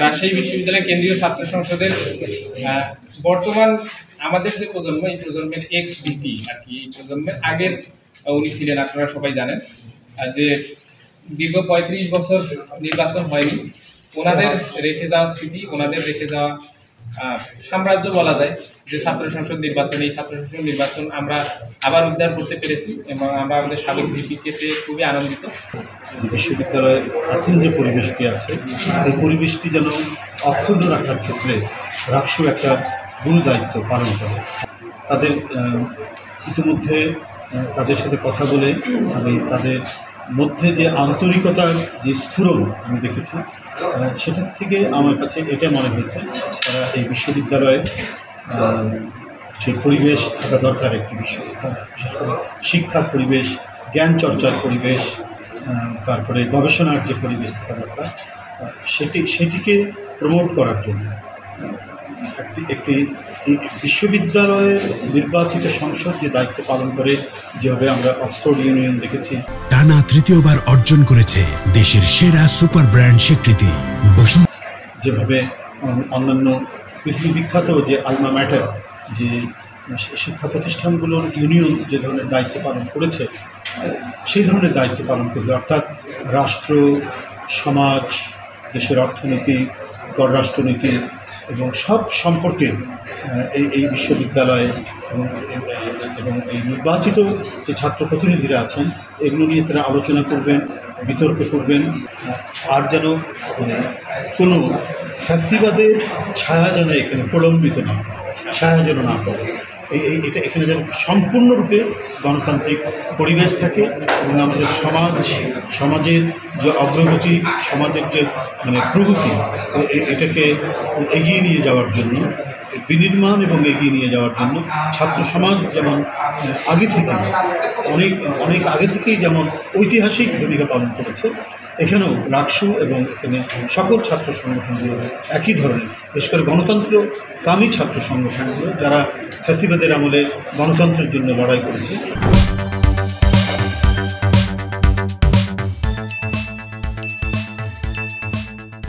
রাজশাহী বিশ্ববিদ্যালয় কেন্দ্রীয় ছাত্র সংসদের বর্তমান আমাদের যে প্রজন্ম, এই প্রজন্মের এক্স ভিপি আর কি, এই প্রজন্মের আগের উনি ছিলেন, আপনারা সবাই জানেন যে দীর্ঘ 35 বছর নির্বাচন হয়নি। ওনাদের রেখে যাওয়া স্মৃতি, ওনাদের রেখে যাওয়া সাম্রাজ্য বলা যায় যে ছাত্র সংসদ নির্বাচন, এই ছাত্র সংসদ নির্বাচন আমরা আবার উদ্ধার করতে পেরেছি এবং আমরা আমাদের সাবেক ভিপিকে পেয়ে খুবই আনন্দিত। বিশ্ববিদ্যালয়ের এখন যে পরিবেশটি আছে, এই পরিবেশটি যেন অক্ষুণ্ণ রাখার ক্ষেত্রে রাকসু একটা গুরু দায়িত্ব পালন করে। তাদের ইতিমধ্যে তাদের সাথে কথা বলে আমি তাদের মধ্যে যে আন্তরিকতার যে স্ফুরণ আমি দেখেছি, সেটার থেকে আমার কাছে এটা মনে হয়েছে তারা এই বিশ্ববিদ্যালয়ে যে পরিবেশ থাকা দরকার, একটি বিশ্ববিদ্যালয় বিশেষ করে শিক্ষার পরিবেশ, জ্ঞান চর্চার পরিবেশ, তারপরে গবেষণার যে পরিবেশ থাকা দরকার, সেটিকে প্রমোট করার জন্য একটি বিশ্ববিদ্যালয়ের নির্বাচিত সংসদ যে দায়িত্ব পালন করে, যেভাবে আমরা অক্সফোর্ড ইউনিয়ন দেখেছি টানা তৃতীয়বার অর্জন করেছে দেশের সেরা সুপার ব্র্যান্ড স্বীকৃতি, যেভাবে অন্যান্য পৃথিবী বিখ্যাত যে আলমা ম্যাটার, যে শিক্ষা প্রতিষ্ঠানগুলোর ইউনিয়ন যে ধরনের দায়িত্ব পালন করেছে, সেই ধরনের দায়িত্ব পালন করবে। অর্থাৎ রাষ্ট্র, সমাজ, দেশের অর্থনীতি, পররাষ্ট্রনীতি এবং সব সম্পর্কে এই বিশ্ববিদ্যালয়ে এবং এই নির্বাচিত যে ছাত্র প্রতিনিধিরা আছেন, এগুলো নিয়ে তারা আলোচনা করবেন, বিতর্ক করবেন। আর যেন কোনো ফ্যাসিবাদের ছায়া যেন এখানে প্রলম্বিত না, ছায়া যেন না পড়ে, এটা এখানে যেন সম্পূর্ণরূপে গণতান্ত্রিক পরিবেশ থাকে এবং আমাদের সমাজের যে অগ্রগতি, সমাজের যে প্রগতি, এটাকে এগিয়ে নিয়ে যাওয়ার জন্য, বিনির্মাণ এবং এগিয়ে নিয়ে যাওয়ার জন্য ছাত্র সমাজ যেমন আগে থেকে অনেক আগে থেকেই যেমন ঐতিহাসিক ভূমিকা পালন করেছে, এখানেও রাকসু এবং এখানে সকল ছাত্র সংগঠনগুলো একই ধরনের, বিশেষ করে গণতন্ত্রকামী ছাত্র সংগঠনগুলো যারা ফ্যাসিবাদের আমলে গণতন্ত্রের জন্য লড়াই করেছে।